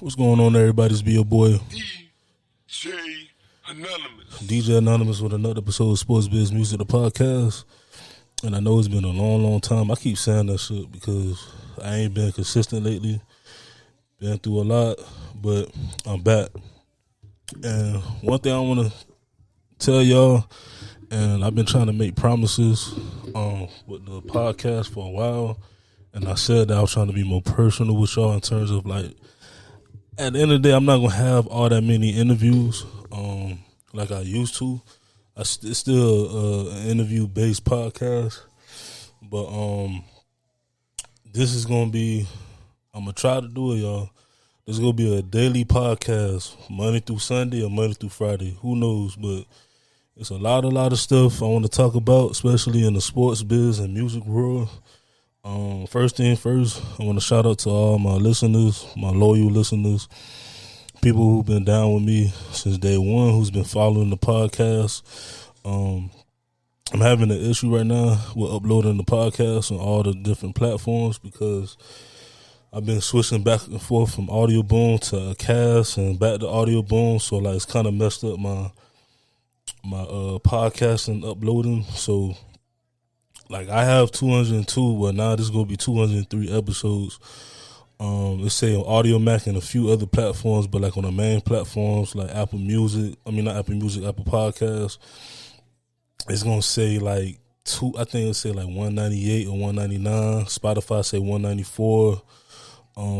What's going on, everybody? It's be your boy DJ Anonymous. DJ Anonymous with another episode of Sports Biz Music, the podcast. And I know it's been a long time. I keep saying that shit because I ain't been consistent lately. Been through a lot, but I'm back. And one thing I want to tell y'all, and I've been trying to make promises with the podcast for a while, and I said that I was trying to be more personal with y'all in terms of like, at the end of the day, I'm not gonna have all that many interviews like I used to. It's still an interview based podcast, but this is gonna be. I'm gonna try to do it, y'all. This is gonna be a daily podcast, Monday through Sunday or Monday through Friday. Who knows? But it's a lot of stuff I want to talk about, especially in the sports biz and music world. First thing first, I want to shout out to all my listeners, my loyal listeners, people who've been down with me since day one, who's been following the podcast. I'm having an issue right now with uploading the podcast on all the different platforms because I've been switching back and forth from Audio Boom to Cast and back to Audio Boom, so like it's kind of messed up my podcast and uploading. So like I have 202, well now this is gonna be 203 episodes. Let's say on Audio Mac and a few other platforms, but like on the main platforms like Apple Music, Apple Podcasts, it's gonna say like I think it'll say like 198 or 199. Spotify say 194.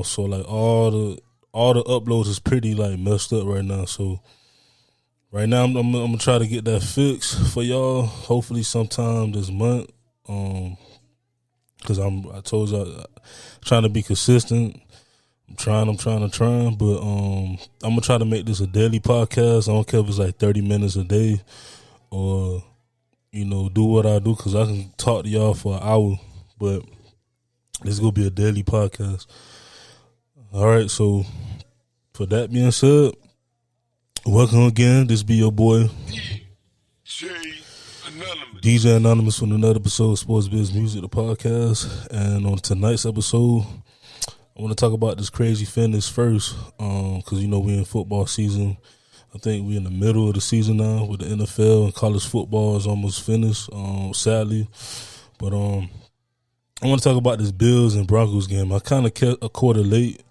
So like all the uploads is pretty like messed up right now. So right now I'm gonna try to get that fixed for y'all. Hopefully sometime this month. Cause I told you I'm trying to be consistent. I'm trying, but I'm gonna try to make this a daily podcast. I don't care if it's like 30 minutes a day or, do what I do, cause I can talk to y'all for an hour, but this is gonna be a daily podcast. All right. So for that being said, welcome again. This be your boy DJ Anonymous with another episode of Sports Biz Music, the podcast. And on tonight's episode, I want to talk about this crazy fitness first, because we're in football season. I think we're in the middle of the season now with the NFL, and college football is almost finished, sadly. But I want to talk about this Bills and Broncos game. I kind of kept a quarter late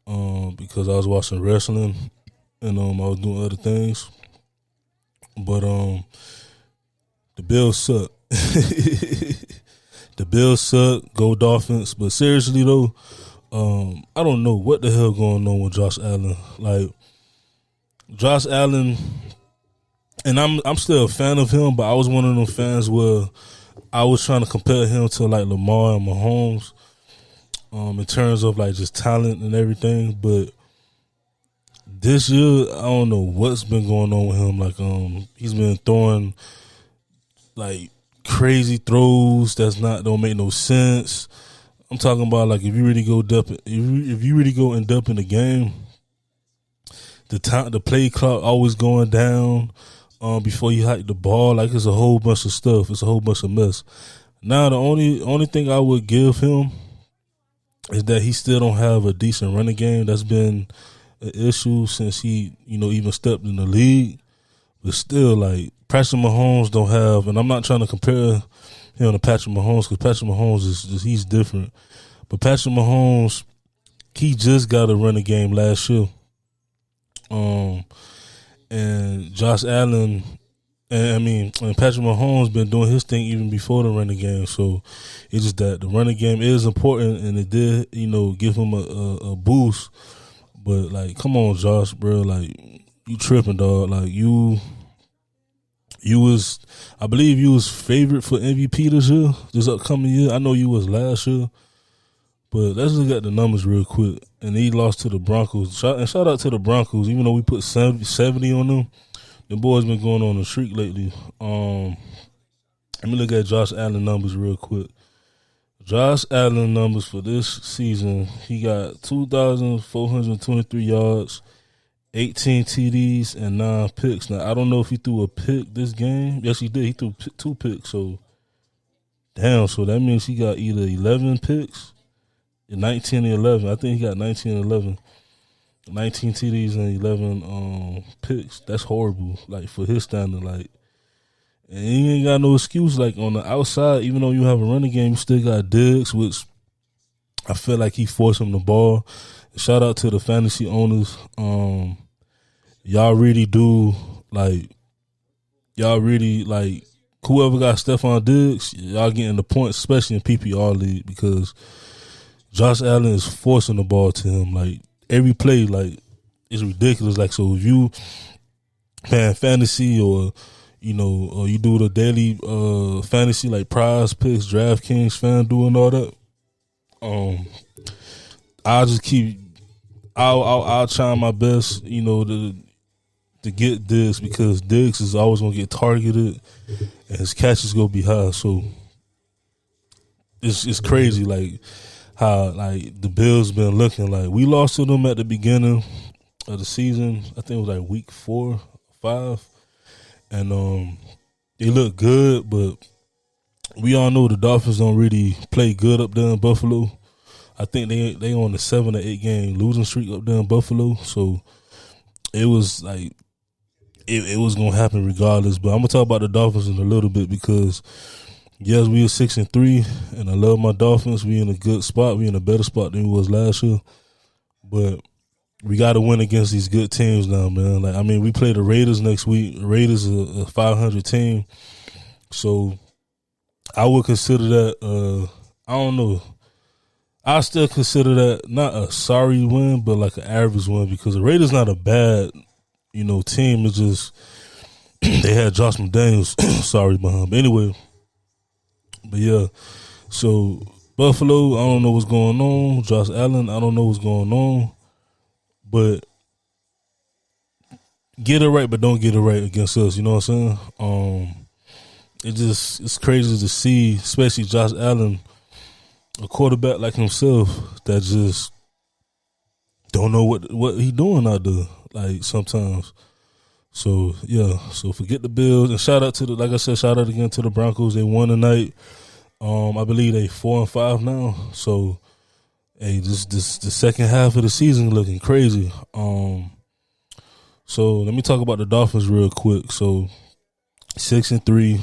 because I was watching wrestling and I was doing other things. But the Bills suck. The Bills suck. Go Dolphins. But seriously though, I don't know what the hell going on with Josh Allen. Like Josh Allen, and I'm still a fan of him, but I was one of them fans where I was trying to compare him to like Lamar and Mahomes, in terms of like just talent and everything. But this year, I don't know what's been going on with him. Like he's been throwing like crazy throws don't make no sense. I'm talking about like if you really go in depth in the game, the play clock always going down before you hike the ball. Like it's a whole bunch of stuff. It's a whole bunch of mess. Now the only thing I would give him is that he still don't have a decent running game. That's been an issue since he even stepped in the league. But still, like Patrick Mahomes don't have, and I'm not trying to compare him to Patrick Mahomes because Patrick Mahomes he's different. But Patrick Mahomes, he just got a running game last year. And Josh Allen, and Patrick Mahomes been doing his thing even before the running game. So it's just that the running game is important, and it did, give him a boost. But like, come on, Josh, bro, like you tripping, dog. Like I believe you was favorite for MVP this upcoming year. I know you was last year, but let's look at the numbers real quick. And he lost to the Broncos. Shout out to the Broncos, even though we put 70 on them. The boys been going on a streak lately. Let me look at Josh Allen numbers real quick. Josh Allen numbers for this season, he got 2,423 yards, 18 TDs, and 9 picks. Now, I don't know if he threw a pick this game. Yes, he did. He threw 2 picks. So, damn. So, that means he got either 11 picks, 19 or 11. I think he got 19 or 11. 19 TDs and 11 picks. That's horrible. Like for his standard, like, and he ain't got no excuse. Like on the outside, even though you have a running game, you still got Diggs, which I feel like he forced him the ball. Shout out to the fantasy owners. Y'all really do like. Y'all really like whoever got Stephon Diggs. Y'all getting the points, especially in PPR league, because Josh Allen is forcing the ball to him. Like every play, like it's ridiculous. Like so, if you playing fantasy or or you do the daily fantasy like Prize Picks, DraftKings, FanDuel, and all that, I'll just keep. I'll try my best, to get Diggs, because Diggs is always gonna get targeted and his catch is gonna be high. So it's crazy, like how like the Bills been looking. Like we lost to them at the beginning of the season. I think it was like week 4, 5, and they look good, but we all know the Dolphins don't really play good up there in Buffalo. I think they on the 7 or 8 game losing streak up there in Buffalo. So it was like it was gonna happen regardless. But I'm gonna talk about the Dolphins in a little bit, because yes, we are 6-3, and I love my Dolphins. We in a good spot. We in a better spot than we was last year. But we got to win against these good teams now, man. Like I mean, we play the Raiders next week. The Raiders are a 500 team, so I would consider that. I don't know. I still consider that not a sorry win, but like an average win, because the Raiders not a bad, team. It's just they had Josh McDaniels, sorry behind. But anyway, but yeah. So Buffalo, I don't know what's going on. Josh Allen, I don't know what's going on. But get it right, but don't get it right against us. You know what I'm saying? It's crazy to see, especially Josh Allen, a quarterback like himself, that just don't know what he doing out there, like sometimes. So yeah, so forget the Bills, and shout out to like I said, shout out again to the Broncos. They won tonight. I believe they 4-5 now. So hey, this the second half of the season looking crazy. So let me talk about the Dolphins real quick. So 6-3.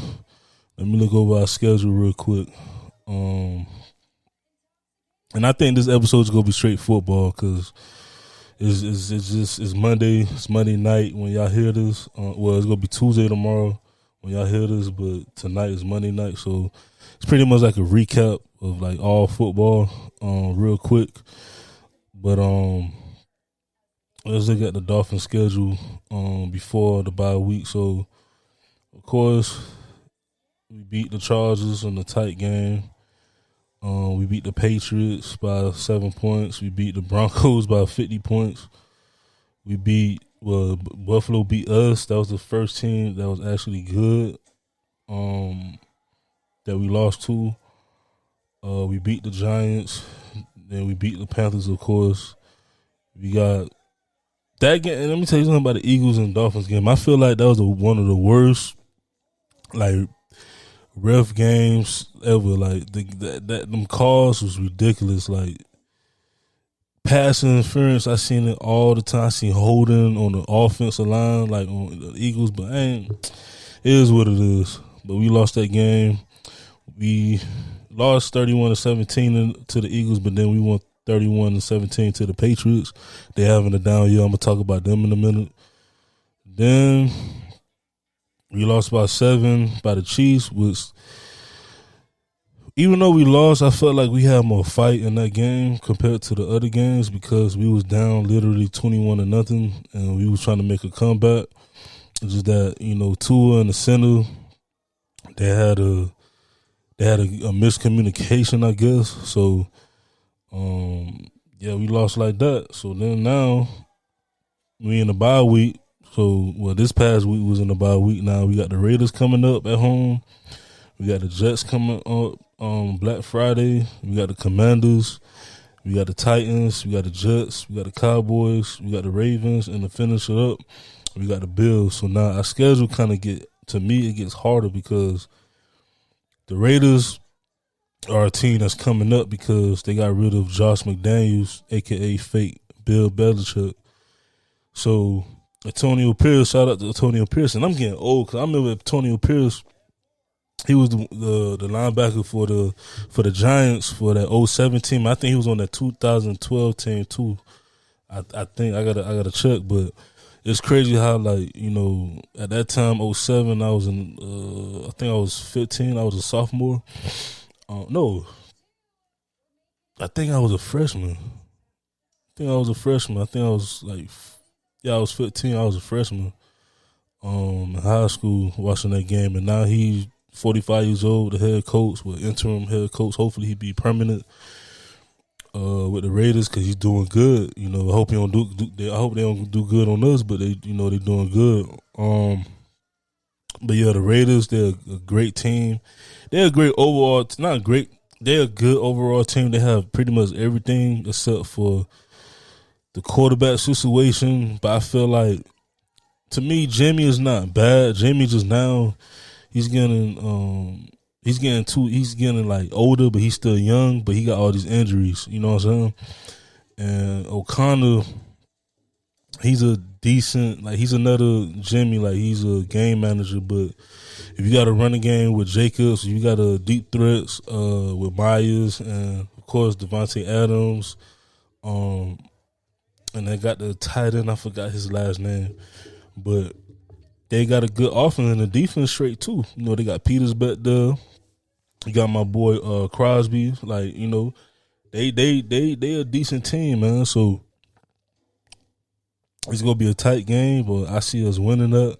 Let me look over our schedule real quick. And I think this episode is gonna be straight football, because it's Monday. It's Monday night when y'all hear this. Well, it's gonna be Tuesday tomorrow when y'all hear this, but tonight is Monday night, so it's pretty much like a recap of like all football, real quick. But let's look at the Dolphins schedule before the bye week. So of course we beat the Chargers in a tight game. We beat the Patriots by 7 points. We beat the Broncos by 50 points. Buffalo beat us. That was the first team that was actually good that we lost to. We beat the Giants. Then we beat the Panthers, of course. We got that game. And let me tell you something about the Eagles and Dolphins game. I feel like that was one of the worst, like, ref games ever. Like them calls was ridiculous. Like pass interference, I seen it all the time. I seen holding on the offensive line, like on the Eagles, but it is what it is. But we lost that game. We lost 31-17 to the Eagles, but then we won 31-17 to the Patriots. They having a down year. I'm gonna talk about them in a minute. Then we lost by 7 by the Chiefs, which, even though we lost, I felt like we had more fight in that game compared to the other games, because we was down literally 21-0, and we was trying to make a comeback. It's just that, Tua in the center, they had a miscommunication, I guess. So, yeah, we lost like that. So then now we in the bye week. So, this past week was in the bye week. Now we got the Raiders coming up at home. We got the Jets coming up on Black Friday. We got the Commanders. We got the Titans. We got the Jets. We got the Cowboys. We got the Ravens. And to finish it up, we got the Bills. So now our schedule it gets harder, because the Raiders are a team that's coming up because they got rid of Josh McDaniels, a.k.a. fake Bill Belichick. So Antonio Pierce, shout out to Antonio Pierce, and I'm getting old because I remember Antonio Pierce. He was the linebacker for the Giants for that 07 team. I think he was on that 2012 team too. I think I gotta check, but it's crazy how, like, you know, at that time 07 I was in I think I was 15. I was a sophomore. No, I think I was a freshman. I think I was like, yeah, I was 15. I was a freshman in high school watching that game, and now he's 45 years old, the head coach, with interim head coach. Hopefully he be permanent with the Raiders because he's doing good. You know, I hope he don't I hope they don't do good on us, but they, you know, they're doing good. But yeah, the Raiders, they're a great team. They're a great overall, not great. They're a good overall team. They have pretty much everything except for the quarterback situation. But I feel like, to me, Jimmy is not bad. Jimmy just now, he's getting like older, but he's still young. But he got all these injuries. You know what I'm saying? And O'Connor, he's a decent, like, he's another Jimmy. Like, he's a game manager. But if you got a running game with Jacobs, you got a deep threats with Myers, and of course Devontae Adams, and they got the tight end. I forgot his last name, but they got a good offense and the defense straight too. You know, they got Peters back there. You got my boy Crosby. Like, you know, they a decent team, man. So it's gonna be a tight game, but I see us winning that.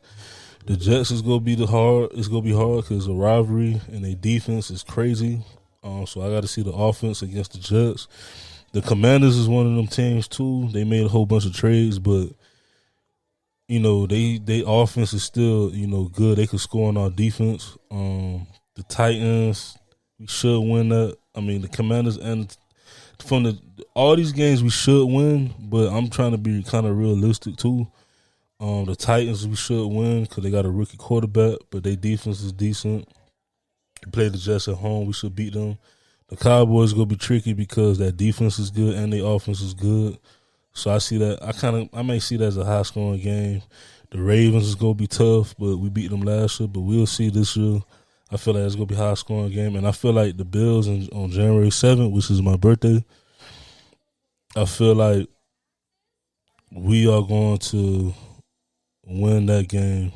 The Jets is gonna be hard. It's gonna be hard because the rivalry and their defense is crazy. So I got to see the offense against the Jets. The Commanders is one of them teams too. They made a whole bunch of trades, but you know, they offense is still, you know, good. They could score on our defense. The Titans, we should win that. I mean, the Commanders, and from all these games we should win, but I'm trying to be kind of realistic too. The Titans, we should win because they got a rookie quarterback, but their defense is decent. We play the Jets at home, we should beat them. The Cowboys gonna be tricky because that defense is good and their offense is good. So I see that. I may see that as a high scoring game. The Ravens is gonna be tough, but we beat them last year. But we'll see this year. I feel like it's gonna be a high scoring game, and I feel like the Bills on January 7th, which is my birthday, I feel like we are going to win that game.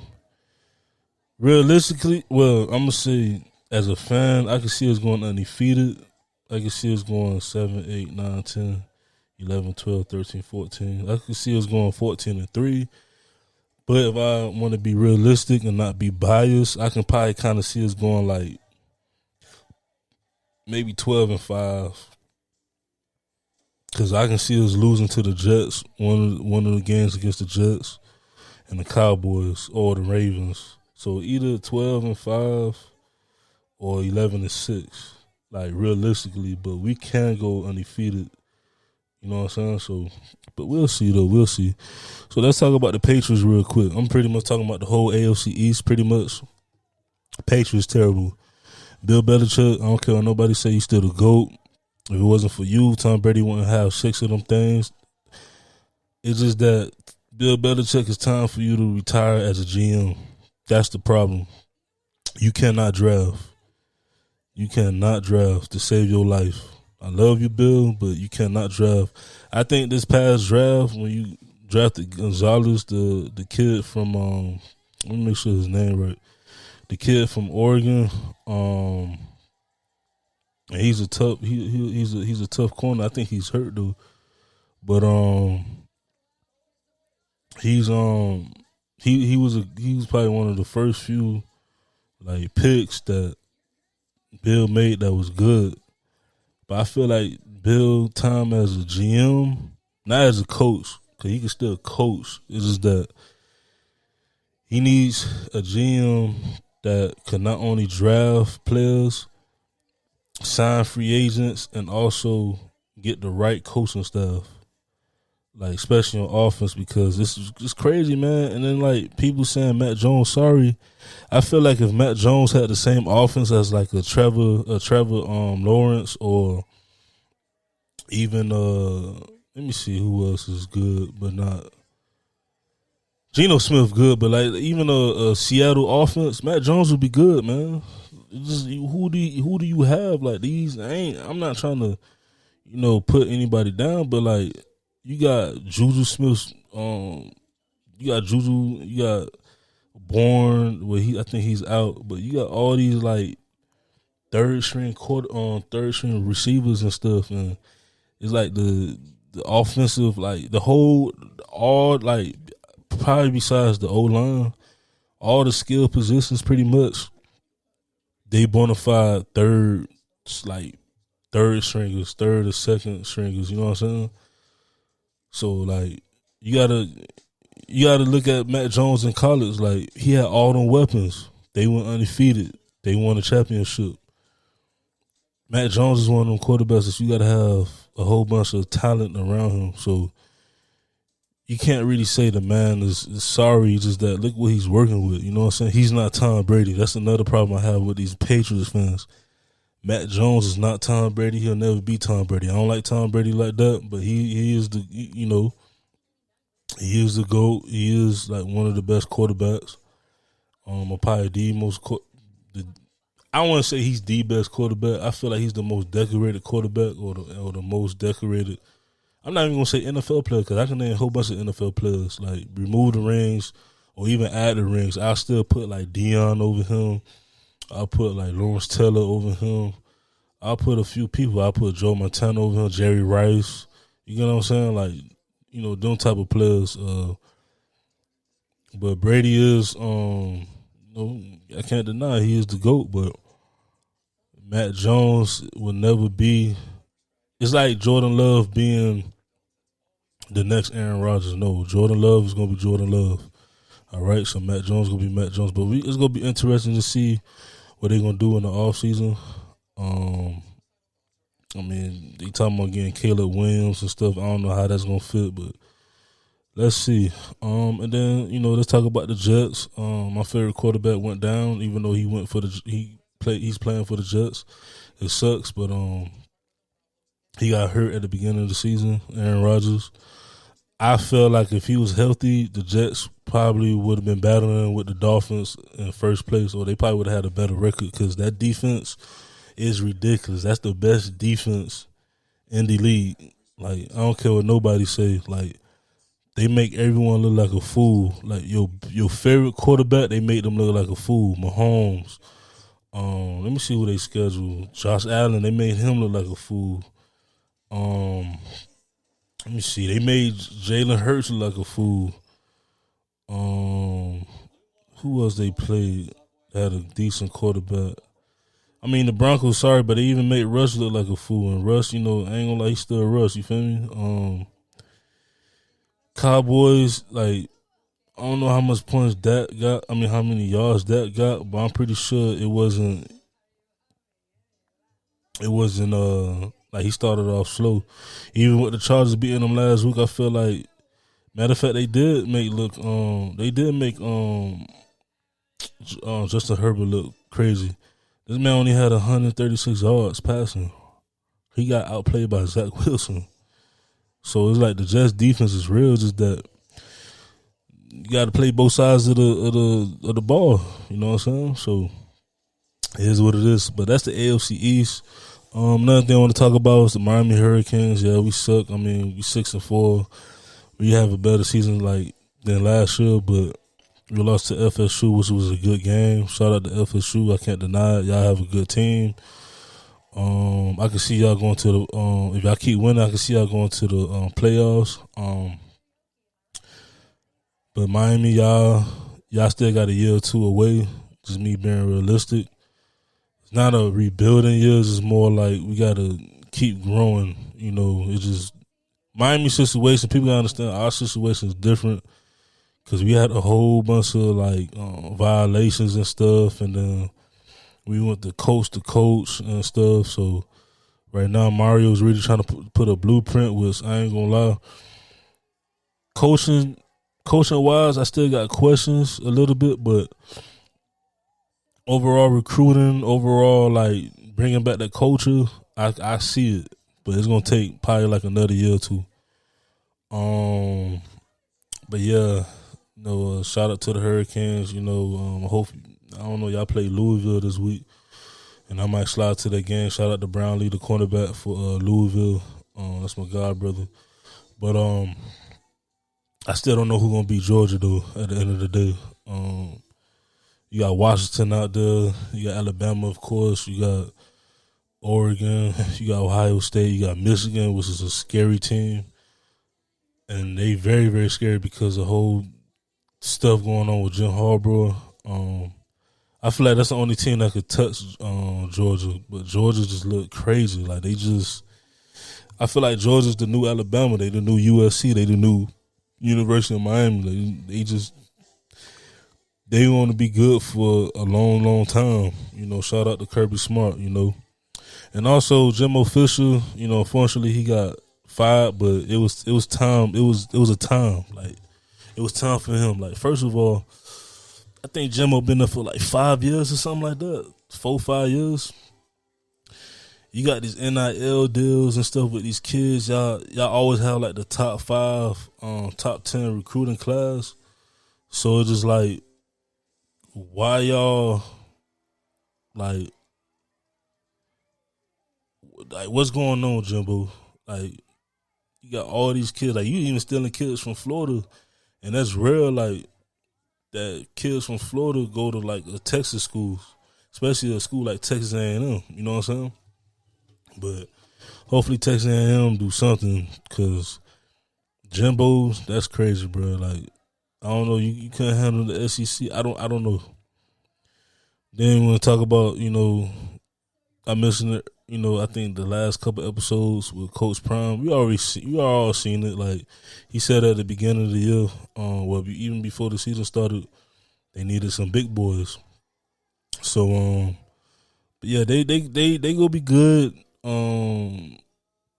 Realistically, well, I'm gonna say, as a fan, I can see us going undefeated. I can see us going 7, 8, 9, 10, 11, 12, 13, 14. I can see us going 14-3. But if I want to be realistic and not be biased, I can probably kind of see us going like maybe 12-5. Because I can see us losing to the Jets, one of the games against the Jets, and the Cowboys or the Ravens. So either 12-5 or 11-6, like realistically. But we can go undefeated. You know what I'm saying? So, but we'll see though. We'll see. So let's talk about the Patriots real quick. I'm pretty much talking about the whole AFC East. Pretty much, Patriots terrible. Bill Belichick, I don't care what nobody say, he's still the GOAT. If it wasn't for you, Tom Brady wouldn't have 6 of them things. It's just that Bill Belichick, it's time for you to retire as a GM. That's the problem. You cannot draft. You cannot draft to save your life. I love you, Bill, but you cannot draft. I think this past draft, when you drafted Gonzalez, the kid from let me make sure his name right. The kid from Oregon, and he's a tough he's a tough corner. I think he's hurt though. But he was probably one of the first few like picks that Bill made that was good. But I feel like Bill time as a GM, not as a coach, because he can still coach. It's just that he needs a GM that can not only draft players, sign free agents, and also get the right coaching staff. Like, especially on offense, because this is just crazy, man. And then, like, people saying Matt Jones, sorry. I feel like if Matt Jones had the same offense as like a Trevor Lawrence, or even let me see who else is good but not Geno Smith good, but like even a Seattle offense, Matt Jones would be good, man. Just who do you have like these? I'm not trying to put anybody down, but like you got Juju Smith, you got Juju, you got Bourne, where I think he's out, but you got all these like third string receivers and stuff, and it's like the offensive, like all like probably besides the O line, all the skill positions pretty much they bona fide third stringers, third or second stringers. You know what I'm saying? So like you gotta look at Matt Jones in college. Like he had all them weapons. They went undefeated. They won a championship. Matt Jones is one of them quarterbacks that you got to have a whole bunch of talent around him. So you can't really say the man is sorry, just that look what he's working with. You know what I'm saying? He's not Tom Brady. That's another problem I have with these Patriots fans. Matt Jones is not Tom Brady. He'll never be Tom Brady. I don't like Tom Brady like that, but he is he is the GOAT. He is like one of the best quarterbacks. Probably the most. I want to say he's the best quarterback. I feel like he's the most decorated quarterback, or the most decorated. I'm not even gonna say NFL player because I can name a whole bunch of NFL players. Like remove the rings or even add the rings. I'll still put like Dion over him. I'll put like Lawrence Taylor over him. I'll put a few people. I'll put Joe Montana over him, Jerry Rice. You know what I'm saying? Like, them type of players. But Brady is, I can't deny he is the GOAT, but Matt Jones will never be. It's like Jordan Love being the next Aaron Rodgers. No, Jordan Love is going to be Jordan Love. All right, so Matt Jones is going to be Matt Jones. But it's going to be interesting to see what they're going to do in the offseason. They talking about getting Caleb Williams and stuff. I don't know how that's going to fit, but let's see. And then, let's talk about the Jets. My favorite quarterback went down, even though he's playing for the Jets. It sucks, but he got hurt at the beginning of the season, Aaron Rodgers. I feel like if he was healthy, the Jets probably would have been battling with the Dolphins in first place, or they probably would have had a better record because that defense is ridiculous. That's the best defense in the league. Like, I don't care what nobody say. Like, they make everyone look like a fool. Like, your favorite quarterback, they make them look like a fool. Mahomes. Let me see who they scheduled. Josh Allen, they made him look like a fool. Let me see. They made Jalen Hurts look like a fool. Who else they played that had a decent quarterback? The Broncos, sorry, but they even made Russ look like a fool. And Russ, I ain't gonna lie, he's still Russ, you feel me? Cowboys, like, I don't know how much points that got. How many yards that got, but I'm pretty sure it wasn't like he started off slow. Even with the Chargers beating them last week, I feel like, matter of fact, they did make Justin Herbert look crazy. This man only had 136 yards passing. He got outplayed by Zach Wilson. So it's like the Jets defense is real, just that you got to play both sides of the ball. You know what I'm saying? So it is what it is. But that's the AFC East. Another thing I want to talk about is the Miami Hurricanes. Yeah, we suck. We 6-4. We have a better season than last year, but we lost to FSU, which was a good game. Shout out to FSU. I can't deny it. Y'all have a good team. I can see y'all going to the if y'all keep winning, I can see y'all going to the playoffs. But Miami, y'all still got a year or two away. Just me being realistic. It's not a rebuilding year. It's more like we got to keep growing. It's just Miami situation. People gotta understand our situation is different because we had a whole bunch of violations and stuff, and then we went to coach and stuff. So right now, Mario's really trying to put a blueprint. Which I ain't gonna lie, coaching wise, I still got questions a little bit, but overall recruiting, bringing back that culture, I see it, but it's gonna take probably another year or two. But yeah, Shout out to the Hurricanes. I hope I don't know y'all play Louisville this week, and I might slide to that game. Shout out to Brownlee, the cornerback for Louisville. That's my god brother. But I still don't know who's gonna beat Georgia though. At the end of the day, you got Washington out there. You got Alabama, of course. You got Oregon. You got Ohio State. You got Michigan, which is a scary team, and they very, very scary because of the whole stuff going on with Jim Harbaugh. I feel like that's the only team that could touch Georgia, but Georgia just look crazy. Like I feel like Georgia's the new Alabama. They the new USC. They the new University of Miami. They want to be good for a long, long time. Shout out to Kirby Smart. And also Jimbo Fisher. Unfortunately he got fired, but it was time. It was a time. Like it was time for him. Like first of all, I think Jimbo been there for like 5 years or something like that. 4-5 years. You got these NIL deals and stuff with these kids. Y'all always have like the top 5, top 10 recruiting class. So it's just like, why y'all like what's going on, Jimbo? Like you got all these kids. Like you even stealing kids from Florida, and that's rare. Like that kids from Florida go to like a Texas school, especially a school like Texas A&M. You know what I'm saying? But hopefully Texas A&M do something, because Jimbo's, that's crazy, bro. Like I don't know, you can't handle the SEC. I don't know. Then we want to talk about, I mentioned it, I think the last couple episodes with Coach Prime. We all seen it. Like he said at the beginning of the year, even before the season started, they needed some big boys. So but yeah, they gonna be good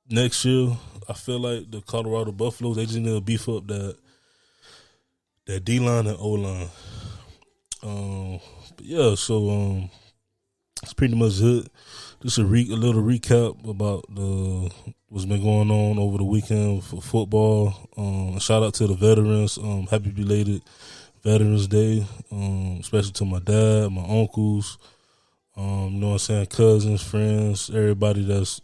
next year. I feel like the Colorado Buffaloes, they just need to beef up that D-line and O-line. But yeah, so it's pretty much it. Just a little recap about what's been going on over the weekend for football. Shout out to the veterans. Happy belated Veterans Day, especially to my dad, my uncles, you know what I'm saying, cousins, friends, everybody that's,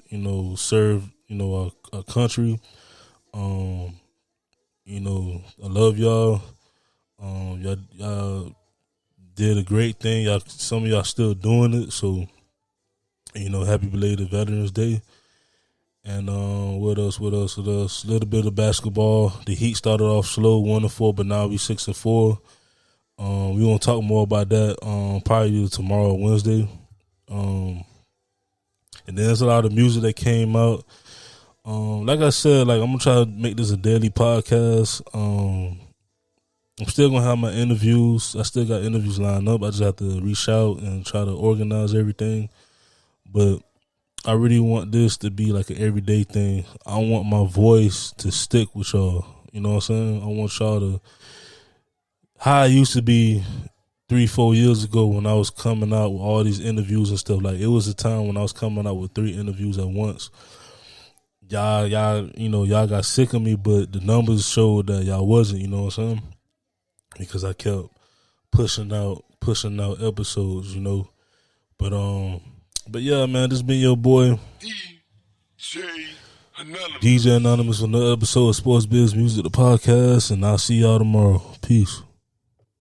served, our country. I love y'all. Y'all did a great thing. Some of y'all still doing it, so happy belated Veterans Day. And what else? A little bit of basketball. The Heat started off slow, 1-4, but now we 6-4. We gonna talk more about that probably either tomorrow or Wednesday. And then there's a lot of music that came out. Like I said, I'm gonna try to make this a daily podcast. I'm still gonna have my interviews. I still got interviews lined up. I just have to reach out and try to organize everything. But I really want this to be like an everyday thing. I want my voice to stick with y'all. You know what I'm saying? I want y'all to, how I used to be 3-4 years ago when I was coming out with all these interviews and stuff. Like it was a time when I was coming out with 3 interviews at once. Y'all got sick of me, but the numbers showed that y'all wasn't. You know what I'm saying? Because I kept pushing out episodes. But yeah, man, this been your boy DJ Anonymous on another episode of Sports Biz Music, the podcast, and I'll see y'all tomorrow. Peace.